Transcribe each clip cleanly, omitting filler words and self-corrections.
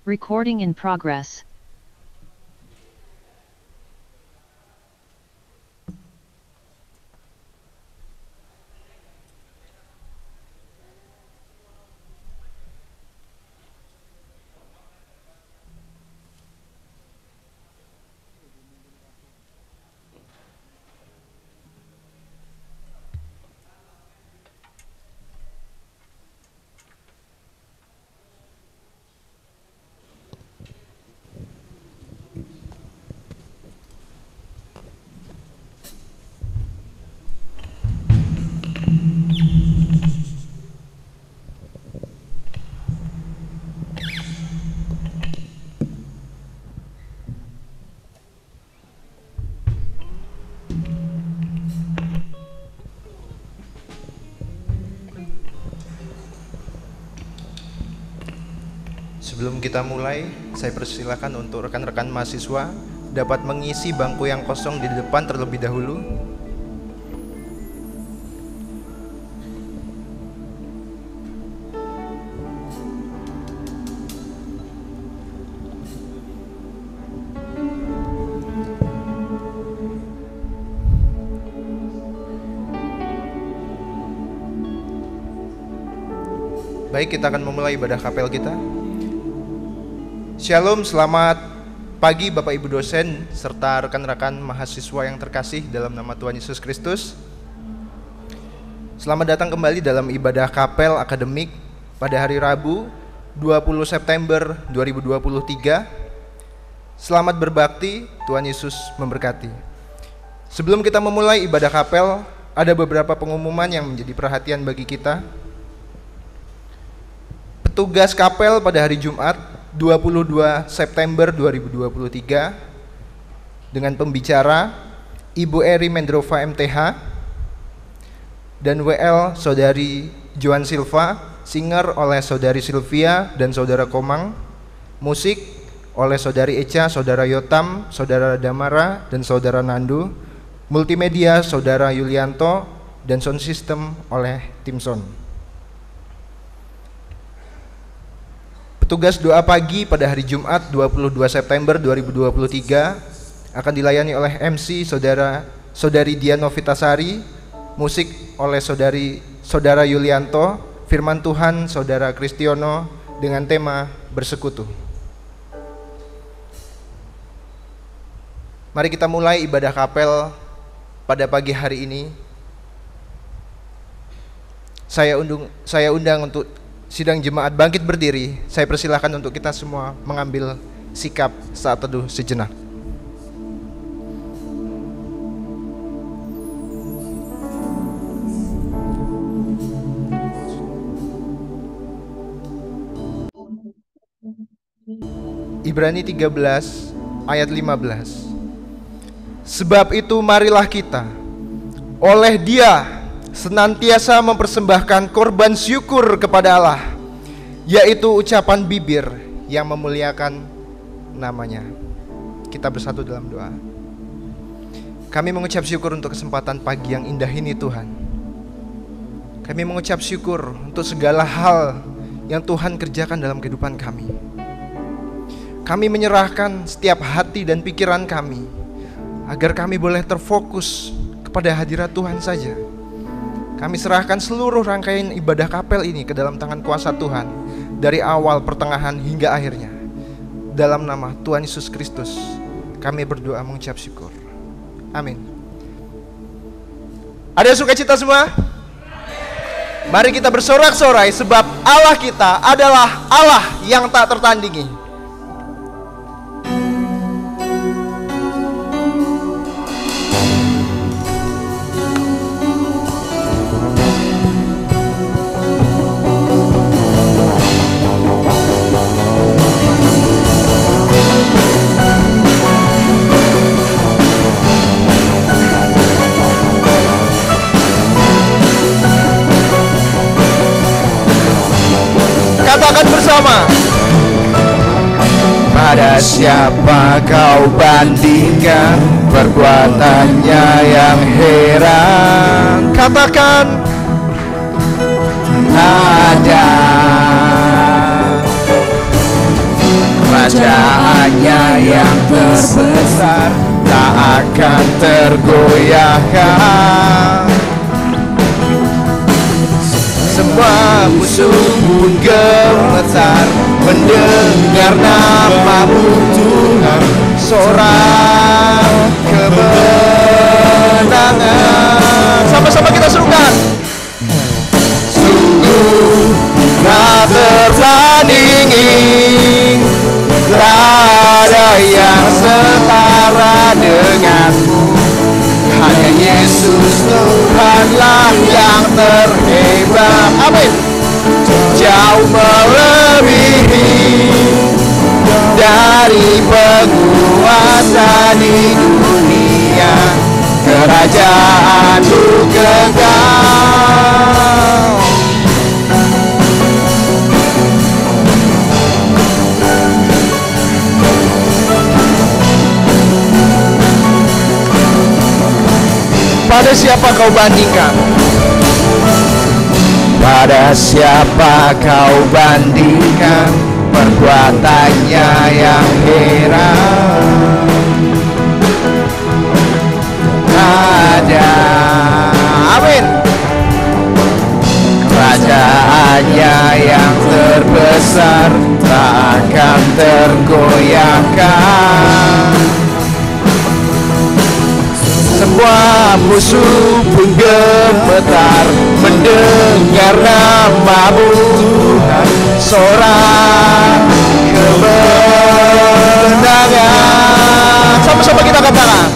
Recording in progress. Sebelum kita mulai, saya persilakan untuk rekan-rekan mahasiswa dapat mengisi bangku yang kosong di depan terlebih dahulu. Baik, kita akan memulai ibadah kapel kita. Shalom, selamat pagi Bapak Ibu dosen serta rekan-rekan mahasiswa yang terkasih dalam nama Tuhan Yesus Kristus. Selamat datang kembali dalam ibadah kapel akademik pada hari Rabu 20 September 2023. Selamat berbakti, Tuhan Yesus memberkati. Sebelum kita memulai ibadah kapel, ada beberapa pengumuman yang menjadi perhatian bagi kita. Petugas kapel pada hari Jumat 22 September 2023 dengan pembicara Ibu Eri Mendrova MTH dan WL Saudari Joan Silva, singer oleh Saudari Sylvia dan Saudara Komang, musik oleh Saudari Echa, Saudara Yotam, Saudara Damara dan Saudara Nandu, multimedia Saudara Yulianto dan sound system oleh tim sound. Petugas doa pagi pada hari Jumat 22 September 2023 akan dilayani oleh MC Saudari Dian Novitasari, musik oleh Saudara Yulianto, firman Tuhan Saudara Kristiono dengan tema bersekutu. Mari kita mulai ibadah kapel pada pagi hari ini. Saya undang untuk sidang jemaat bangkit berdiri. Saya persilahkan untuk kita semua mengambil sikap saat teduh sejenak. Ibrani 13 ayat 15. Sebab itu marilah kita oleh Dia senantiasa mempersembahkan korban syukur kepada Allah, yaitu ucapan bibir yang memuliakan namanya. Kita bersatu dalam doa. Kami mengucap syukur untuk kesempatan pagi yang indah ini Tuhan. Kami mengucap syukur untuk segala hal yang Tuhan kerjakan dalam kehidupan kami. Kami menyerahkan setiap hati dan pikiran kami agar kami boleh terfokus kepada hadirat Tuhan saja. Kami serahkan seluruh rangkaian ibadah kapel ini ke dalam tangan kuasa Tuhan, dari awal, pertengahan, hingga akhirnya. Dalam nama Tuhan Yesus Kristus, kami berdoa mengucap syukur. Amin. Ada sukacita semua? Mari kita bersorak-sorai sebab Allah kita adalah Allah yang tak tertandingi. Katakan bersama. Pada siapa kau bandingkan perbuatannya yang heran? Katakan ada. Kerajaannya yang terbesar tak akan tergoyahkan. Semua musuh pun gemetar mendengar nama-Mu Tuhan. Sorak kemenangan. Sama-sama kita serukan. Sungguh tak tertandingi, tak ada yang setara denganmu. Hanya Yesus Tuhanlah yang terhebat. Amin. Jauh melebihi dari penguasa di dunia. Kerajaan-Mu kekal. Pada siapa kau bandingkan? Pada siapa kau bandingkan perbuatannya yang heran? Ada, amin. Kerajaannya yang terbesar tak akan tergoyahkan. Semua musuh pun gemetar mendengar nama-Mu Tuhan. Sorak kemenangan. Sama-sama kita katakan.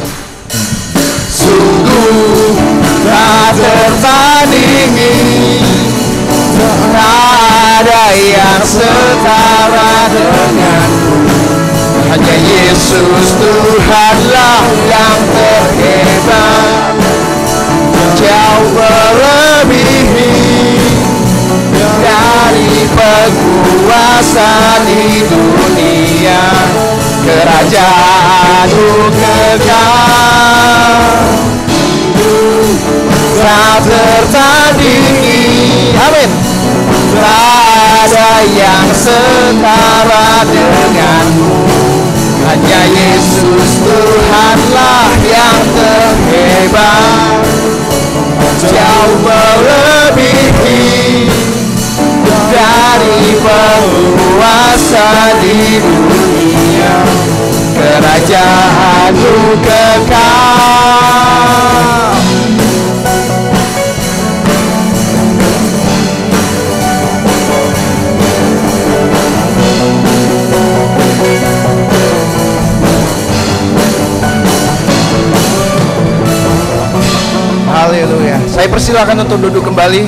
Sungguh tak tertandingi, tak ada yang setara denganmu. Hanya Yesus Tuhanlah yang terhebat. Jauh melebihi dari penguasa di dunia. Kerajaan-Mu kekal, tak tertandingi. Amin. Tak ada yang setara denganmu. Hanya Yesus Tuhanlah yang terhebat. Jauh melebihi dari penguasa di dunia. Kerajaan-Mu kekal. Haleluya. Saya persilakan untuk duduk kembali.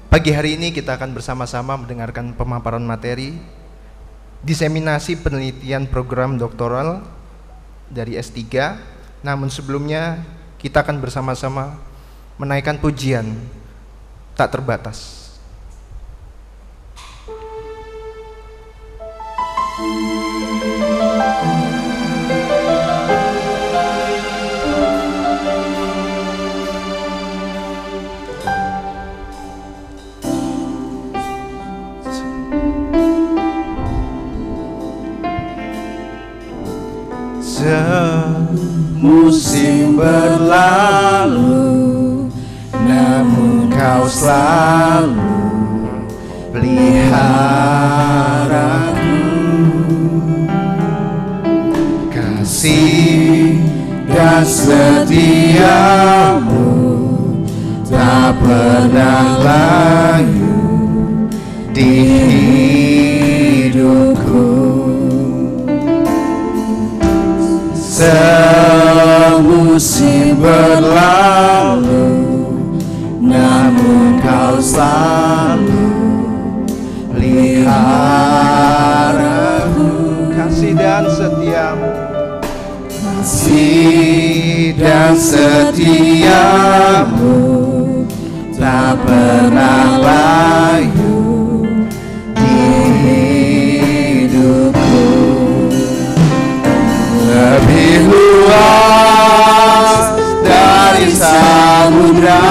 Pagi hari ini kita akan bersama-sama mendengarkan pemaparan materi diseminasi penelitian program doktoral dari S3. Namun sebelumnya kita akan bersama-sama menaikkan pujian tak terbatas. Musim berlalu, namun Kau selalu peliharaku. Kasih dan setia-Mu tak pernah layu di hidupku. Semusim berlalu, namun Kau selalu peliharaku. Kasih dan setia-Mu, kasih dan setia-Mu tak pernah layu di hidupku. Lebih luas dari samudra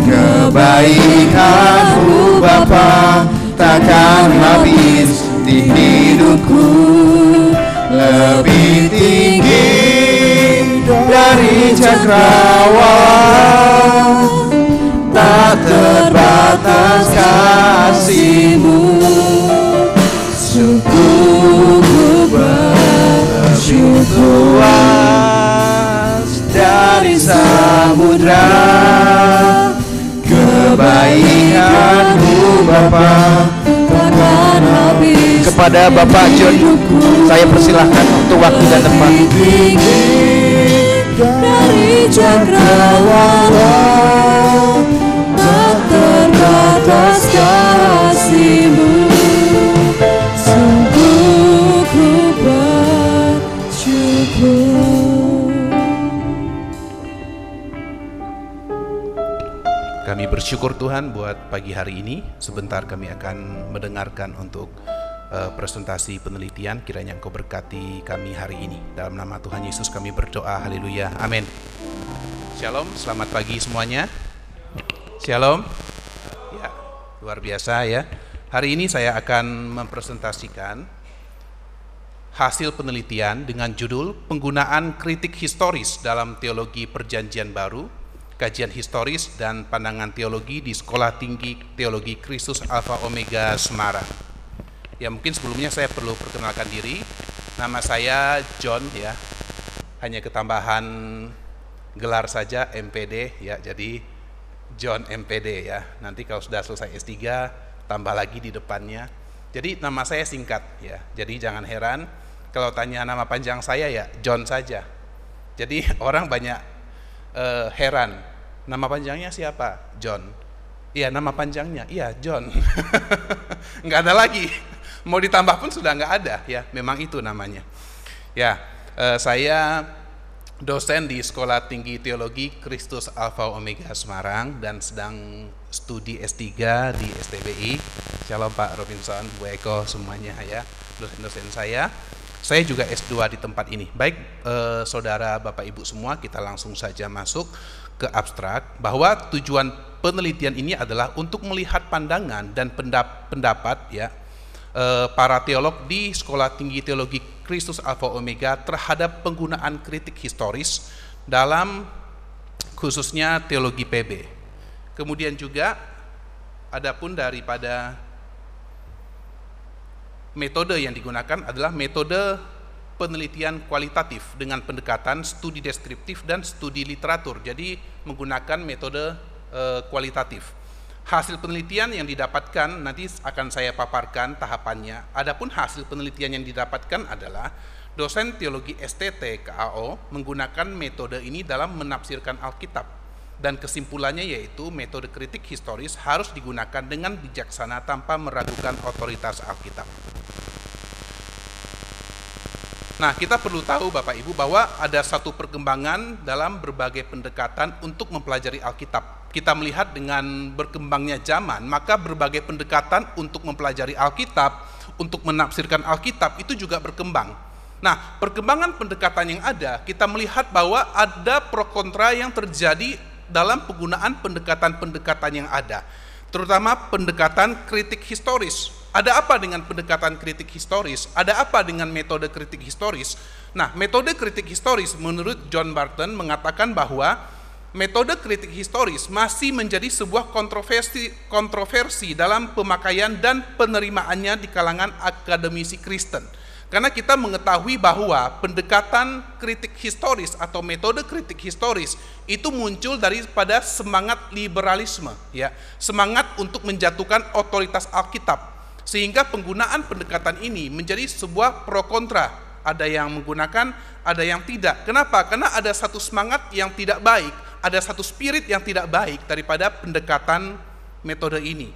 kebaikan-Mu Bapa hidupku lebih tinggi dari cakrawala, tak terbatas kasih-Mu. Sungguh ku bersyukur luas dari samudra kebaikan-Mu Bapa takkan habis. Kepada Bapak John saya persilahkan untuk waktu dan tempat. Dari cakrawala, tak terbatas kasih-Mu. Sungguh ku bersyukur. Kami bersyukur Tuhan buat pagi hari ini. Sebentar kami akan mendengarkan untuk presentasi penelitian. Kiranya Engkau berkati kami hari ini. Dalam nama Tuhan Yesus kami berdoa. Haleluya. Amin. Shalom, selamat pagi semuanya. Shalom. Ya, luar biasa ya. Hari ini saya akan mempresentasikan hasil penelitian dengan judul Penggunaan Kritik Historis dalam Teologi Perjanjian Baru, Kajian Historis dan Pandangan Teologi di Sekolah Tinggi Teologi Kristus Alfa Omega Semarang. Ya, mungkin sebelumnya saya perlu perkenalkan diri. Nama saya John ya. Hanya ketambahan gelar saja MPD ya. Jadi John MPD ya. Nanti kalau sudah selesai S3 tambah lagi di depannya. Jadi nama saya singkat ya. Jadi jangan heran kalau tanya nama panjang saya ya John saja. Jadi orang banyak heran. Nama panjangnya siapa? John. Iya, nama panjangnya. Iya, John. Nggak ada lagi. Mau ditambah pun sudah nggak ada ya, memang itu namanya. Ya, saya dosen di Sekolah Tinggi Teologi Kristus Alfa Omega Semarang dan sedang studi S3 di STBI. Shalom Pak Robinson, Bu Eko semuanya ya, dosen-dosen saya. Saya juga S2 di tempat ini. Baik, saudara Bapak Ibu semua, kita langsung saja masuk ke abstrak bahwa tujuan penelitian ini adalah untuk melihat pandangan dan pendapat ya para teolog di Sekolah Tinggi Teologi Kristus Alfa Omega terhadap penggunaan kritik historis dalam khususnya teologi PB. Kemudian juga adapun daripada metode yang digunakan adalah metode penelitian kualitatif dengan pendekatan studi deskriptif dan studi literatur. Jadi menggunakan metode kualitatif. Hasil penelitian yang didapatkan nanti akan saya paparkan tahapannya. Adapun hasil penelitian yang didapatkan adalah dosen teologi STT KAO menggunakan metode ini dalam menafsirkan Alkitab. Dan kesimpulannya yaitu metode kritik historis harus digunakan dengan bijaksana tanpa meragukan otoritas Alkitab. Nah, kita perlu tahu Bapak Ibu bahwa ada satu perkembangan dalam berbagai pendekatan untuk mempelajari Alkitab. Kita melihat dengan berkembangnya zaman, maka berbagai pendekatan untuk mempelajari Alkitab, untuk menafsirkan Alkitab itu juga berkembang. Nah, perkembangan pendekatan yang ada, kita melihat bahwa ada pro kontra yang terjadi dalam penggunaan pendekatan-pendekatan yang ada, terutama pendekatan kritik historis. Ada apa dengan pendekatan kritik historis? Ada apa dengan metode kritik historis? Nah, metode kritik historis menurut John Barton mengatakan bahwa metode kritik historis masih menjadi sebuah kontroversi dalam pemakaian dan penerimaannya di kalangan akademisi Kristen. Karena kita mengetahui bahwa pendekatan kritik historis atau metode kritik historis itu muncul daripada semangat liberalisme, ya, semangat untuk menjatuhkan otoritas Alkitab. Sehingga penggunaan pendekatan ini menjadi sebuah pro kontra. Ada yang menggunakan, ada yang tidak. Kenapa? Karena ada satu semangat yang tidak baik, ada satu spirit yang tidak baik daripada pendekatan metode ini.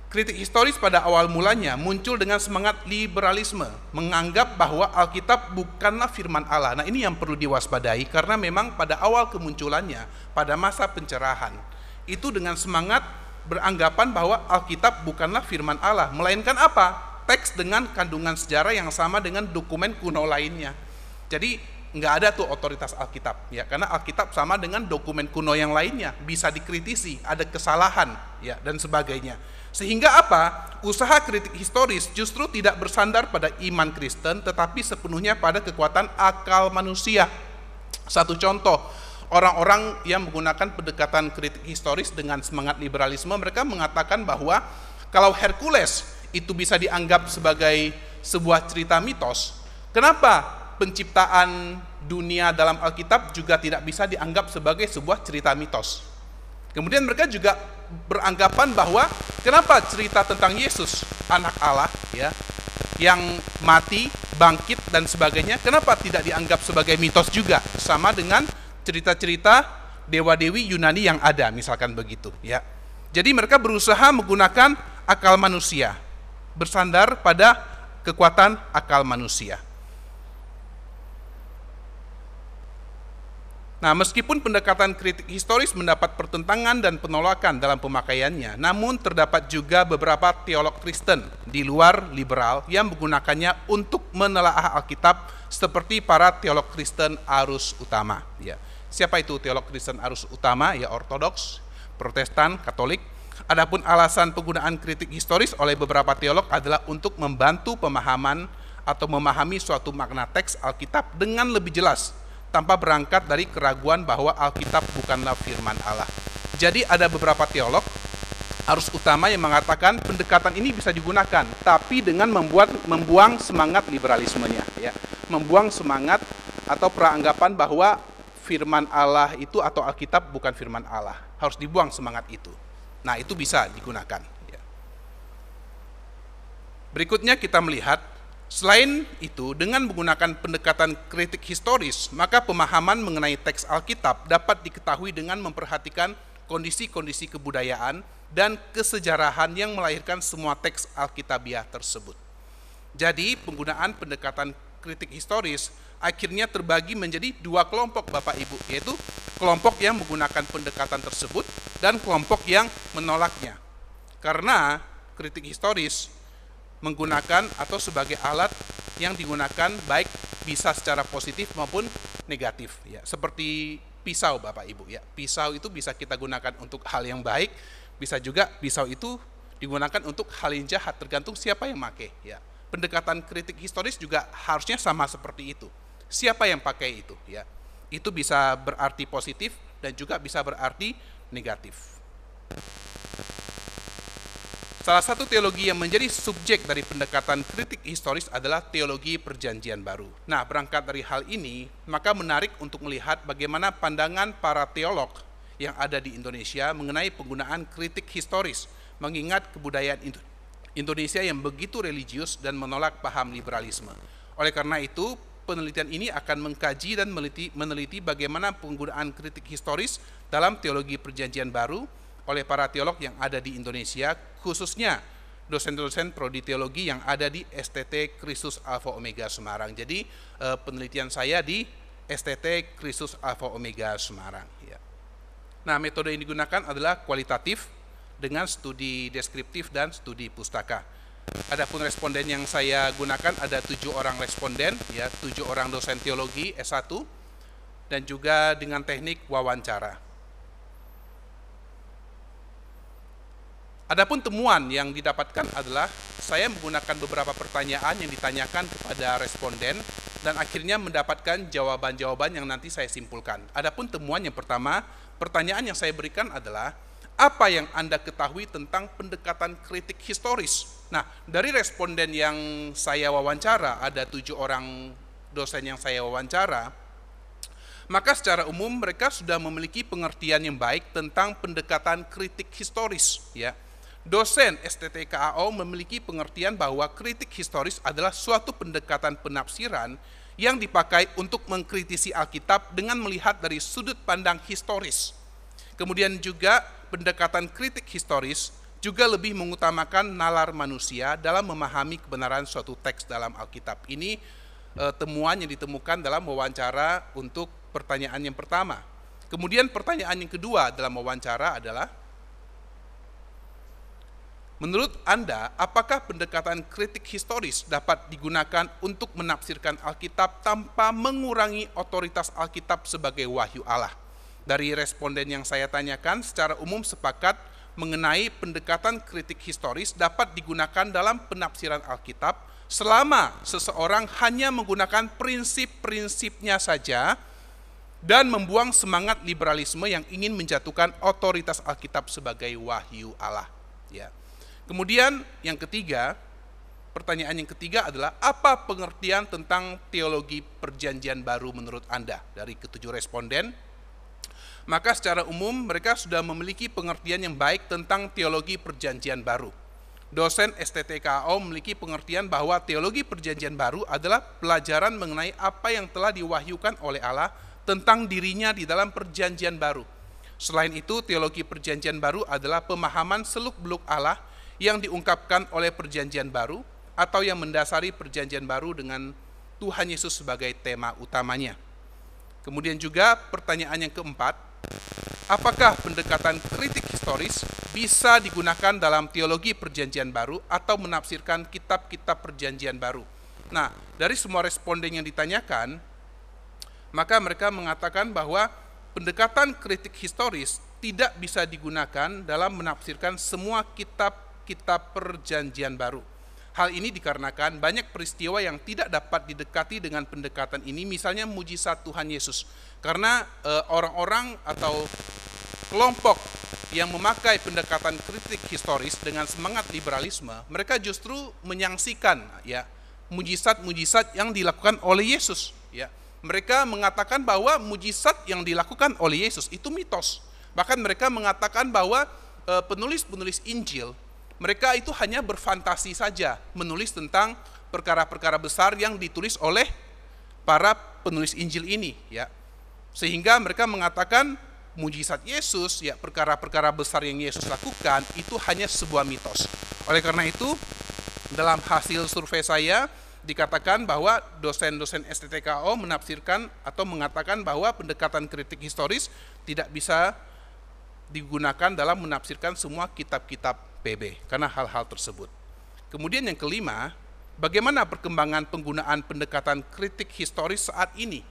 Kritik historis pada awal mulanya muncul dengan semangat liberalisme, menganggap bahwa Alkitab bukanlah firman Allah. Nah, ini yang perlu diwaspadai karena memang pada awal kemunculannya, pada masa pencerahan, itu dengan semangat beranggapan bahwa Alkitab bukanlah firman Allah, melainkan apa? Teks dengan kandungan sejarah yang sama dengan dokumen kuno lainnya. Jadi nggak ada tuh otoritas Alkitab, ya, karena Alkitab sama dengan dokumen kuno yang lainnya, bisa dikritisi, ada kesalahan, ya, dan sebagainya. Sehingga apa? Usaha kritik historis justru tidak bersandar pada iman Kristen, tetapi sepenuhnya pada kekuatan akal manusia. Satu contoh, orang-orang yang menggunakan pendekatan kritik historis dengan semangat liberalisme, mereka mengatakan bahwa kalau Hercules itu bisa dianggap sebagai sebuah cerita mitos, kenapa penciptaan dunia dalam Alkitab juga tidak bisa dianggap sebagai sebuah cerita mitos? Kemudian mereka juga beranggapan bahwa kenapa cerita tentang Yesus, anak Allah, ya, yang mati, bangkit, dan sebagainya, kenapa tidak dianggap sebagai mitos juga, sama dengan cerita-cerita dewa-dewi Yunani yang ada, misalkan begitu, ya. Jadi mereka berusaha menggunakan akal manusia, bersandar pada kekuatan akal manusia. Nah, meskipun pendekatan kritik historis mendapat pertentangan dan penolakan dalam pemakaiannya, namun terdapat juga beberapa teolog Kristen di luar liberal yang menggunakannya untuk menelaah Alkitab, seperti para teolog Kristen arus utama. Ya. Siapa itu teolog Kristen arus utama? Ya, Ortodoks, Protestan, Katolik. Adapun alasan penggunaan kritik historis oleh beberapa teolog adalah untuk membantu pemahaman atau memahami suatu makna teks Alkitab dengan lebih jelas, tanpa berangkat dari keraguan bahwa Alkitab bukanlah firman Allah. Jadi ada beberapa teolog arus utama yang mengatakan pendekatan ini bisa digunakan, tapi dengan membuang semangat liberalismenya, ya, membuang semangat atau peranggapan bahwa firman Allah itu atau Alkitab bukan firman Allah, harus dibuang semangat itu. Nah, itu bisa digunakan. Ya. Berikutnya kita melihat, selain itu, dengan menggunakan pendekatan kritik historis, maka pemahaman mengenai teks Alkitab dapat diketahui dengan memperhatikan kondisi-kondisi kebudayaan dan kesejarahan yang melahirkan semua teks Alkitabiah tersebut. Jadi, penggunaan pendekatan kritik historis akhirnya terbagi menjadi dua kelompok, Bapak Ibu, yaitu kelompok yang menggunakan pendekatan tersebut dan kelompok yang menolaknya. Karena kritik historis menggunakan atau sebagai alat yang digunakan baik bisa secara positif maupun negatif, ya, seperti pisau, Bapak Ibu, ya. Pisau itu bisa kita gunakan untuk hal yang baik, bisa juga pisau itu digunakan untuk hal yang jahat, tergantung siapa yang pakai, ya. Pendekatan kritik historis juga harusnya sama seperti itu. Siapa yang pakai itu, ya. Itu bisa berarti positif dan juga bisa berarti negatif. Salah satu teologi yang menjadi subjek dari pendekatan kritik historis adalah teologi Perjanjian Baru. Nah, berangkat dari hal ini, maka menarik untuk melihat bagaimana pandangan para teolog yang ada di Indonesia mengenai penggunaan kritik historis, mengingat kebudayaan Indonesia yang begitu religius dan menolak paham liberalisme. Oleh karena itu, penelitian ini akan mengkaji dan meneliti bagaimana penggunaan kritik historis dalam teologi Perjanjian Baru oleh para teolog yang ada di Indonesia, khususnya dosen-dosen prodi teologi yang ada di STT Kristus Alpha Omega Semarang. Jadi penelitian saya di STT Kristus Alpha Omega Semarang. Ya. Nah, metode yang digunakan adalah kualitatif dengan studi deskriptif dan studi pustaka. Adapun responden yang saya gunakan ada 7 orang responden, ya, 7 orang dosen teologi S1, dan juga dengan teknik wawancara. Adapun temuan yang didapatkan adalah saya menggunakan beberapa pertanyaan yang ditanyakan kepada responden dan akhirnya mendapatkan jawaban-jawaban yang nanti saya simpulkan. Adapun temuan yang pertama, pertanyaan yang saya berikan adalah, apa yang Anda ketahui tentang pendekatan kritik historis? Nah, dari responden yang saya wawancara, ada 7 orang dosen yang saya wawancara, maka secara umum mereka sudah memiliki pengertian yang baik tentang pendekatan kritik historis, ya. Dosen STT KAO memiliki pengertian bahwa kritik historis adalah suatu pendekatan penafsiran yang dipakai untuk mengkritisi Alkitab dengan melihat dari sudut pandang historis. Kemudian juga pendekatan kritik historis juga lebih mengutamakan nalar manusia dalam memahami kebenaran suatu teks dalam Alkitab. Ini temuan yang ditemukan dalam wawancara untuk pertanyaan yang pertama. Kemudian pertanyaan yang kedua dalam wawancara adalah, Menurut Anda, apakah pendekatan kritik historis dapat digunakan untuk menafsirkan Alkitab tanpa mengurangi otoritas Alkitab sebagai wahyu Allah? Dari responden yang saya tanyakan, secara umum sepakat mengenai pendekatan kritik historis dapat digunakan dalam penafsiran Alkitab selama seseorang hanya menggunakan prinsip-prinsipnya saja dan membuang semangat liberalisme yang ingin menjatuhkan otoritas Alkitab sebagai wahyu Allah. Ya. Kemudian yang ketiga, pertanyaan yang ketiga adalah apa pengertian tentang teologi perjanjian baru menurut Anda? Dari ketujuh responden, maka secara umum mereka sudah memiliki pengertian yang baik tentang teologi perjanjian baru. Dosen STTKAO memiliki pengertian bahwa teologi perjanjian baru adalah pelajaran mengenai apa yang telah diwahyukan oleh Allah tentang dirinya di dalam perjanjian baru. Selain itu, teologi perjanjian baru adalah pemahaman seluk-beluk Allah yang diungkapkan oleh perjanjian baru atau yang mendasari perjanjian baru dengan Tuhan Yesus sebagai tema utamanya. Kemudian juga pertanyaan yang keempat, apakah pendekatan kritik historis bisa digunakan dalam teologi perjanjian baru atau menafsirkan kitab-kitab perjanjian baru? Nah, dari semua responden yang ditanyakan, maka mereka mengatakan bahwa pendekatan kritik historis tidak bisa digunakan dalam menafsirkan semua kitab perjanjian baru. Hal ini dikarenakan banyak peristiwa yang tidak dapat didekati dengan pendekatan ini, misalnya mujizat Tuhan Yesus. Karena orang-orang atau kelompok yang memakai pendekatan kritik historis dengan semangat liberalisme, mereka justru menyaksikan ya mujizat-mujizat yang dilakukan oleh Yesus. Ya, mereka mengatakan bahwa mujizat yang dilakukan oleh Yesus itu mitos. Bahkan mereka mengatakan bahwa penulis-penulis Injil mereka itu hanya berfantasi saja menulis tentang perkara-perkara besar yang ditulis oleh para penulis Injil ini, ya. Sehingga mereka mengatakan mujizat Yesus, ya, perkara-perkara besar yang Yesus lakukan itu hanya sebuah mitos. Oleh karena itu, dalam hasil survei saya dikatakan bahwa dosen-dosen STTKO menafsirkan atau mengatakan bahwa pendekatan kritik historis tidak bisa digunakan dalam menafsirkan semua kitab-kitab PB karena hal-hal tersebut. Kemudian yang kelima, bagaimana perkembangan penggunaan pendekatan kritik historis saat ini?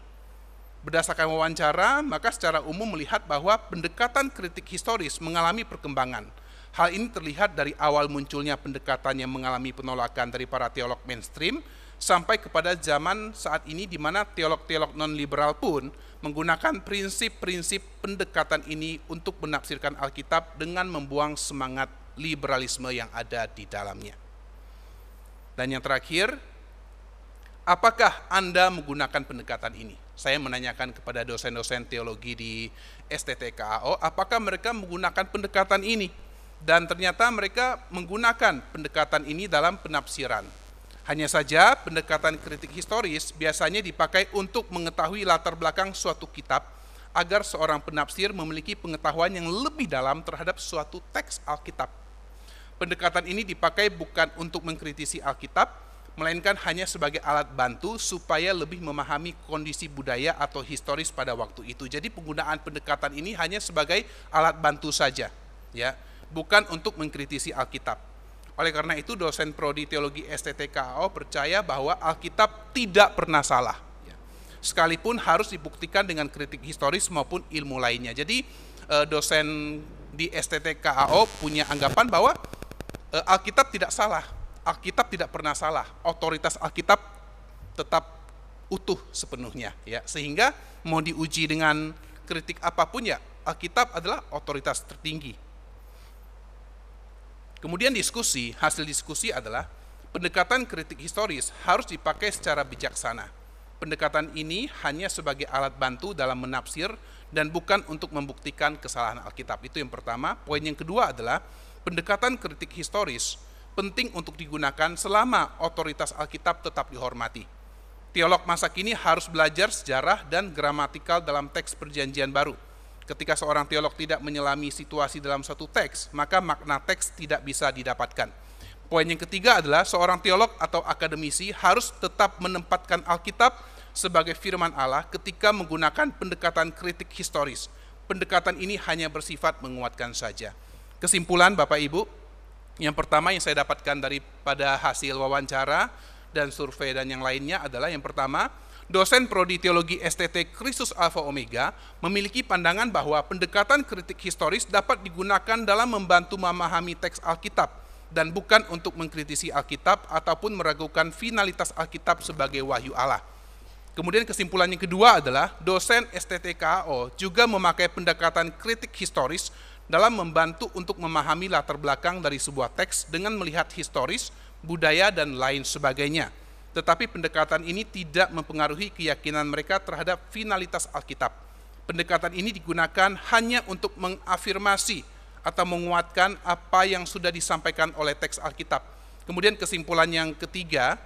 Berdasarkan wawancara, maka secara umum melihat bahwa pendekatan kritik historis mengalami perkembangan. Hal ini terlihat dari awal munculnya pendekatan yang mengalami penolakan dari para teolog mainstream sampai kepada zaman saat ini di mana teolog-teolog non-liberal pun menggunakan prinsip-prinsip pendekatan ini untuk menafsirkan Alkitab dengan membuang semangat liberalisme yang ada di dalamnya. Dan yang terakhir, apakah Anda menggunakan pendekatan ini? Saya menanyakan kepada dosen-dosen teologi di STTKAO, apakah mereka menggunakan pendekatan ini? Dan ternyata mereka menggunakan pendekatan ini dalam penafsiran. Hanya saja pendekatan kritik historis biasanya dipakai untuk mengetahui latar belakang suatu kitab agar seorang penafsir memiliki pengetahuan yang lebih dalam terhadap suatu teks Alkitab. Pendekatan ini dipakai bukan untuk mengkritisi Alkitab, melainkan hanya sebagai alat bantu supaya lebih memahami kondisi budaya atau historis pada waktu itu. Jadi penggunaan pendekatan ini hanya sebagai alat bantu saja, ya, bukan untuk mengkritisi Alkitab. Oleh karena itu, dosen prodi teologi STTKAO percaya bahwa Alkitab tidak pernah salah, ya, sekalipun harus dibuktikan dengan kritik historis maupun ilmu lainnya. Jadi dosen di STTKAO punya anggapan bahwa Alkitab tidak salah, Alkitab tidak pernah salah, otoritas Alkitab tetap utuh sepenuhnya, ya. Sehingga mau diuji dengan kritik apapun, ya, Alkitab adalah otoritas tertinggi. Kemudian hasil diskusi adalah pendekatan kritik historis harus dipakai secara bijaksana. Pendekatan ini hanya sebagai alat bantu dalam menafsir dan bukan untuk membuktikan kesalahan Alkitab. Itu yang pertama. Poin yang kedua adalah pendekatan kritik historis penting untuk digunakan selama otoritas Alkitab tetap dihormati. Teolog masa kini harus belajar sejarah dan gramatikal dalam teks perjanjian baru. Ketika seorang teolog tidak menyelami situasi dalam suatu teks, maka makna teks tidak bisa didapatkan. Poin yang ketiga adalah seorang teolog atau akademisi harus tetap menempatkan Alkitab sebagai firman Allah ketika menggunakan pendekatan kritik historis. Pendekatan ini hanya bersifat menguatkan saja. Kesimpulan, Bapak Ibu, Yang pertama yang saya dapatkan daripada hasil wawancara dan survei dan yang lainnya adalah yang pertama, dosen prodi teologi STT Kristus Alpha Omega memiliki pandangan bahwa pendekatan kritik historis dapat digunakan dalam membantu memahami teks Alkitab dan bukan untuk mengkritisi Alkitab ataupun meragukan finalitas Alkitab sebagai wahyu Allah. Kemudian kesimpulan yang kedua adalah dosen STTKAO juga memakai pendekatan kritik historis dalam membantu untuk memahami latar belakang dari sebuah teks dengan melihat historis, budaya, dan lain sebagainya. Tetapi pendekatan ini tidak mempengaruhi keyakinan mereka terhadap finalitas Alkitab. Pendekatan ini digunakan hanya untuk mengafirmasi atau menguatkan apa yang sudah disampaikan oleh teks Alkitab. Kemudian kesimpulan yang ketiga,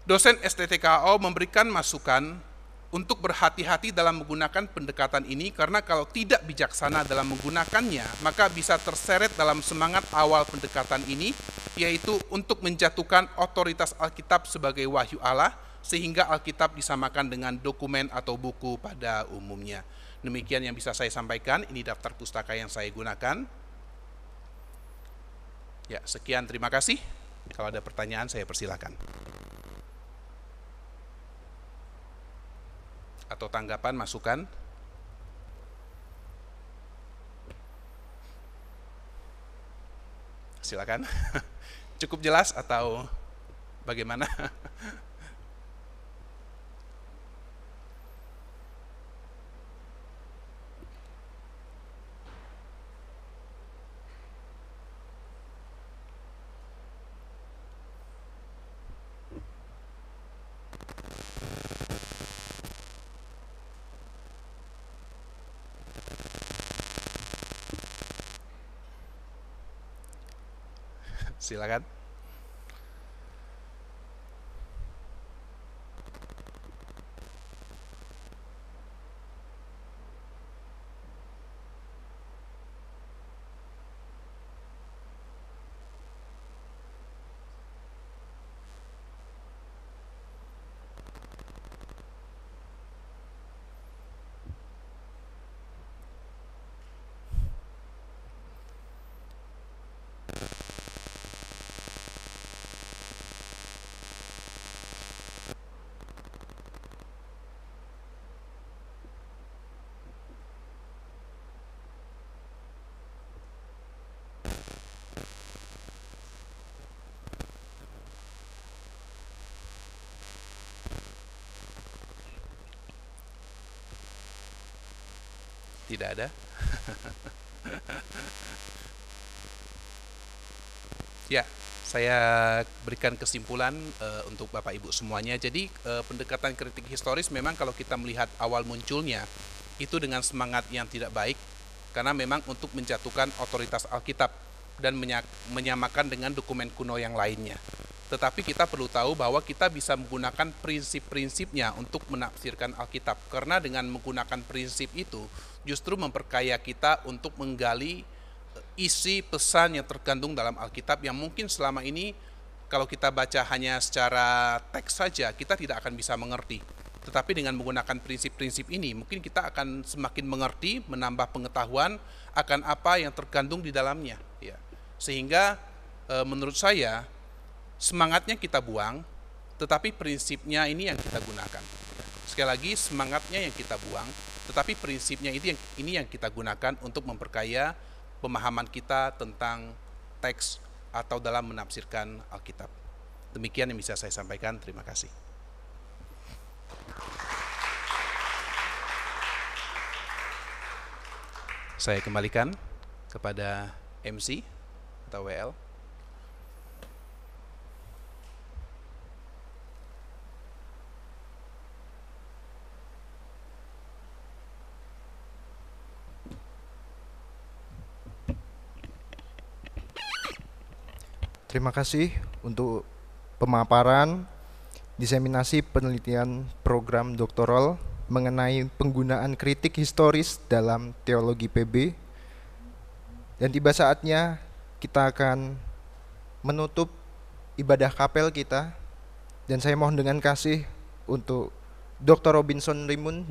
dosen STTKO memberikan masukan untuk berhati-hati dalam menggunakan pendekatan ini karena kalau tidak bijaksana dalam menggunakannya, maka bisa terseret dalam semangat awal pendekatan ini, yaitu untuk menjatuhkan otoritas Alkitab sebagai wahyu Allah, sehingga Alkitab disamakan dengan dokumen atau buku pada umumnya. Demikian yang bisa saya sampaikan, ini daftar pustaka yang saya gunakan. Ya, sekian, terima kasih. Kalau ada pertanyaan, saya persilakan. Atau tanggapan, masukan? Silakan. Cukup jelas atau bagaimana? Silakan. Tidak ada. Ya, saya berikan kesimpulan untuk Bapak Ibu semuanya. Jadi pendekatan kritik historis memang kalau kita melihat awal munculnya itu dengan semangat yang tidak baik, karena memang untuk menjatuhkan otoritas Alkitab dan menyamakan dengan dokumen kuno yang lainnya. Tetapi kita perlu tahu bahwa kita bisa menggunakan prinsip-prinsipnya untuk menafsirkan Alkitab, karena dengan menggunakan prinsip itu justru memperkaya kita untuk menggali isi pesan yang terkandung dalam Alkitab yang mungkin selama ini kalau kita baca hanya secara teks saja kita tidak akan bisa mengerti. Tetapi dengan menggunakan prinsip-prinsip ini mungkin kita akan semakin mengerti, menambah pengetahuan akan apa yang terkandung di dalamnya, ya. Sehingga menurut saya semangatnya kita buang, tetapi prinsipnya ini yang kita gunakan. Sekali lagi, semangatnya yang kita buang, tetapi prinsipnya ini yang kita gunakan untuk memperkaya pemahaman kita tentang teks atau dalam menafsirkan Alkitab. Demikian yang bisa saya sampaikan. Terima kasih. Saya kembalikan kepada MC atau WL. Terima kasih untuk pemaparan diseminasi penelitian program doktoral mengenai penggunaan kritik historis dalam teologi PB. Dan tiba saatnya kita akan menutup ibadah kapel kita. Dan saya mohon dengan kasih untuk Dr. Robinson Rimun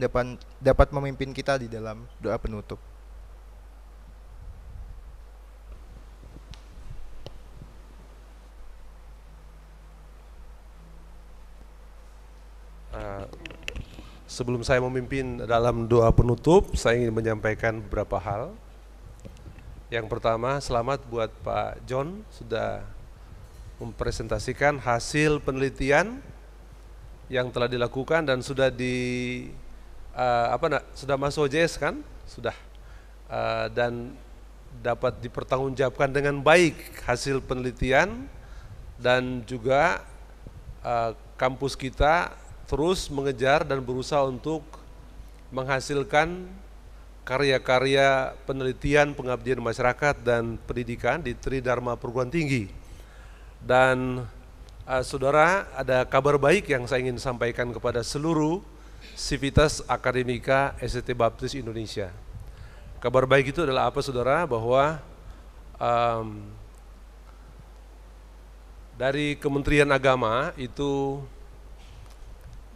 dapat memimpin kita di dalam doa penutup. Sebelum saya memimpin dalam doa penutup, saya ingin menyampaikan beberapa hal. Yang pertama, selamat buat Pak John sudah mempresentasikan hasil penelitian yang telah dilakukan dan sudah sudah masuk OJS kan? Sudah. Dan dapat dipertanggungjawabkan dengan baik hasil penelitian, dan juga kampus kita terus mengejar dan berusaha untuk menghasilkan karya-karya penelitian, pengabdian masyarakat dan pendidikan di Tridharma Perguruan Tinggi. Dan saudara, ada kabar baik yang saya ingin sampaikan kepada seluruh sivitas akademika ST Baptis Indonesia. Kabar baik itu adalah apa, saudara? Bahwa dari Kementerian Agama itu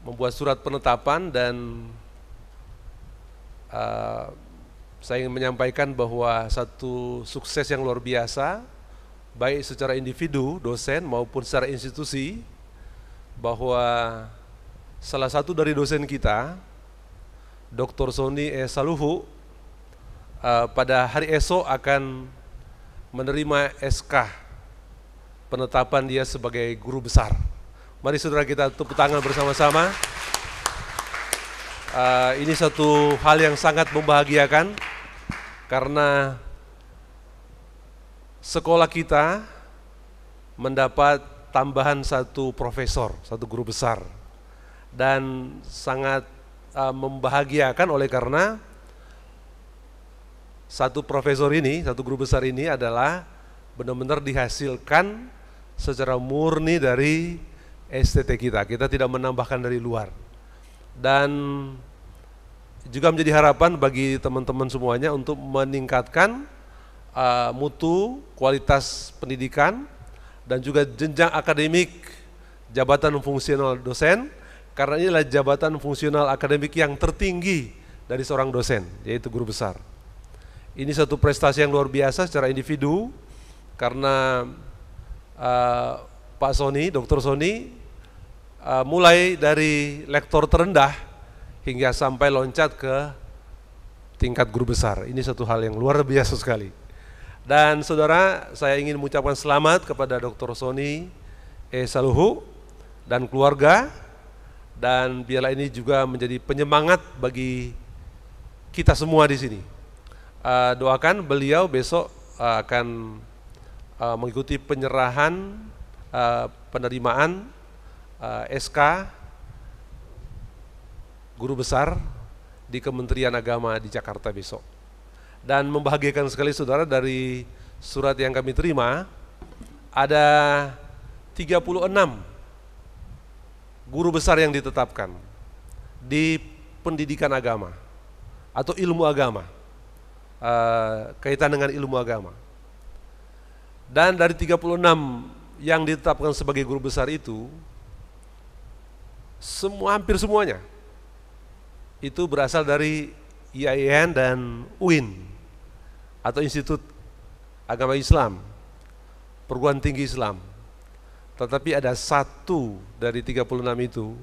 membuat surat penetapan, dan saya ingin menyampaikan bahwa satu sukses yang luar biasa, baik secara individu, dosen, maupun secara institusi, bahwa salah satu dari dosen kita, Dr. Sony Saluhu, pada hari esok akan menerima SK penetapan dia sebagai guru besar. Mari saudara kita tepuk tangan bersama-sama. Ini satu hal yang sangat membahagiakan, karena sekolah kita mendapat tambahan satu profesor, satu guru besar, dan sangat membahagiakan oleh karena satu profesor ini, satu guru besar ini adalah benar-benar dihasilkan secara murni dari STT kita. Kita tidak menambahkan dari luar. Dan juga menjadi harapan bagi teman-teman semuanya untuk meningkatkan mutu, kualitas pendidikan, dan juga jenjang akademik jabatan fungsional dosen, karena ini adalah jabatan fungsional akademik yang tertinggi dari seorang dosen, yaitu guru besar. Ini satu prestasi yang luar biasa secara individu, karena Pak Sony, Dr. Sony, mulai dari lektor terendah hingga sampai loncat ke tingkat guru besar. Ini satu hal yang luar biasa sekali. Dan saudara, saya ingin mengucapkan selamat kepada Dr. Sony Saluhu dan keluarga, dan biarlah ini juga menjadi penyemangat bagi kita semua di sini. Doakan beliau besok akan mengikuti penyerahan penerimaan SK guru besar di Kementerian Agama di Jakarta besok. Dan membahagiakan sekali saudara, dari surat yang kami terima ada 36 guru besar yang ditetapkan di pendidikan agama atau ilmu agama, kaitan dengan ilmu agama. Dan dari 36 yang ditetapkan sebagai guru besar itu, hampir semuanya itu berasal dari IAIN dan UIN atau Institut Agama Islam, Perguruan Tinggi Islam. Tetapi ada satu dari 36 itu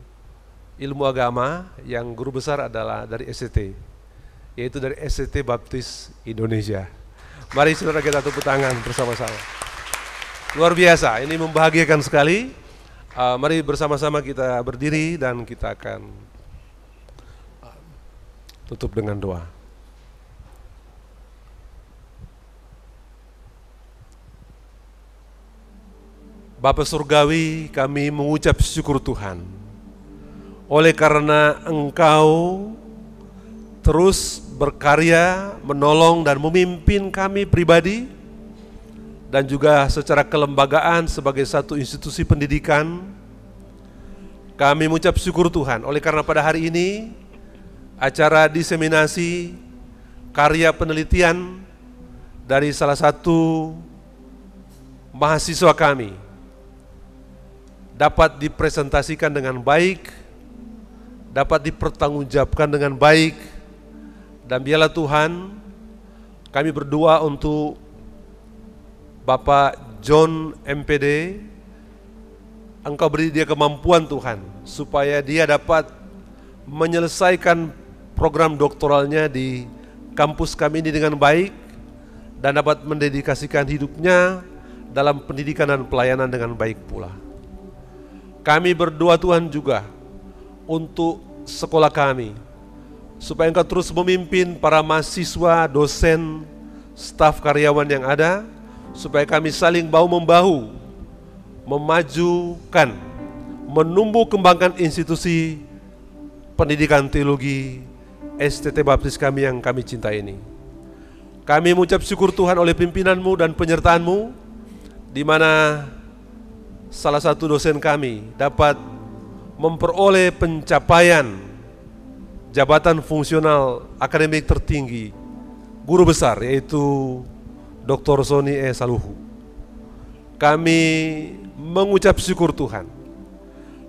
ilmu agama yang guru besar adalah dari STT, yaitu dari STT Baptis Indonesia. Mari saudara kita tepuk tangan bersama-sama. Luar biasa, ini membahagiakan sekali. Mari bersama-sama kita berdiri dan kita akan tutup dengan doa. Bapa Surgawi, kami mengucap syukur Tuhan, oleh karena Engkau terus berkarya, menolong dan memimpin kami pribadi, dan juga secara kelembagaan sebagai satu institusi pendidikan. Kami mengucap syukur Tuhan, oleh karena pada hari ini acara diseminasi karya penelitian dari salah satu mahasiswa kami dapat dipresentasikan dengan baik, dapat dipertanggungjawabkan dengan baik. Dan biarlah Tuhan, kami berdoa untuk Bapak John MPD, Engkau beri dia kemampuan Tuhan, supaya dia dapat menyelesaikan program doktoralnya di kampus kami ini dengan baik dan dapat mendedikasikan hidupnya dalam pendidikan dan pelayanan dengan baik pula. Kami berdoa Tuhan juga untuk sekolah kami, supaya Engkau terus memimpin para mahasiswa, dosen, staf karyawan yang ada, supaya kami saling bahu-membahu, memajukan, menumbuh kembangkan institusi pendidikan teologi STT Baptis kami yang kami cintai ini. Kami mengucap syukur Tuhan oleh pimpinan-Mu dan penyertaan-Mu, di mana salah satu dosen kami dapat memperoleh pencapaian jabatan fungsional akademik tertinggi, guru besar, yaitu Dr. Sony E. Saluhu. Kami mengucap syukur Tuhan.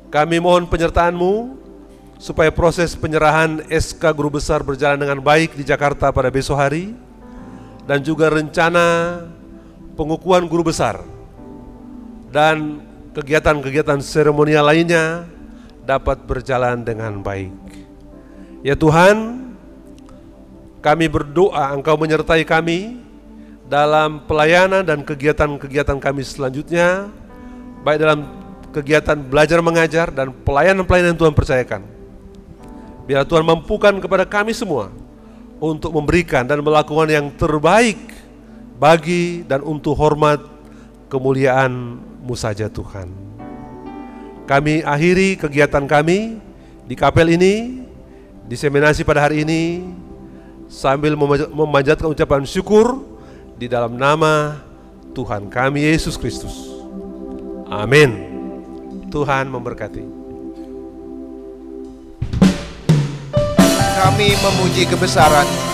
Kami mohon penyertaan-Mu supaya proses penyerahan SK Guru Besar berjalan dengan baik di Jakarta pada besok hari, dan juga rencana pengukuhan guru besar dan kegiatan-kegiatan seremonial lainnya dapat berjalan dengan baik. Ya Tuhan, kami berdoa Engkau menyertai kami dalam pelayanan dan kegiatan-kegiatan kami selanjutnya, baik dalam kegiatan belajar mengajar dan pelayanan-pelayanan yang Tuhan percayakan. Biar Tuhan mampukan kepada kami semua untuk memberikan dan melakukan yang terbaik bagi dan untuk hormat kemuliaan-Mu saja Tuhan. Kami akhiri kegiatan kami di kapel ini, diseminasi pada hari ini, sambil memanjatkan ucapan syukur di dalam nama Tuhan kami Yesus Kristus. Amin. Tuhan memberkati. Kami memuji kebesaran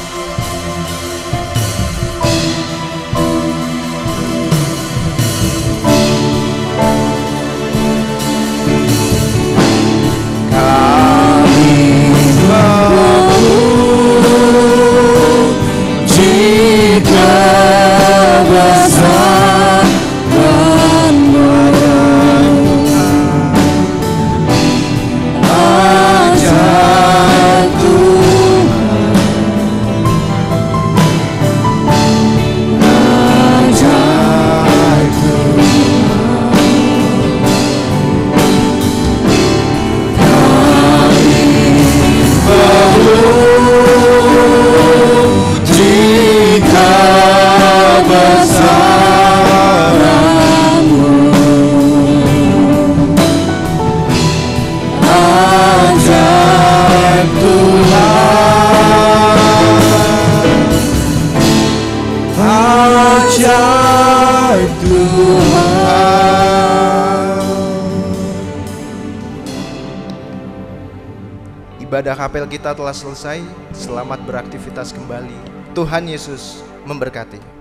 Ibadah kapel kita telah selesai. Selamat beraktivitas kembali. Tuhan Yesus memberkati.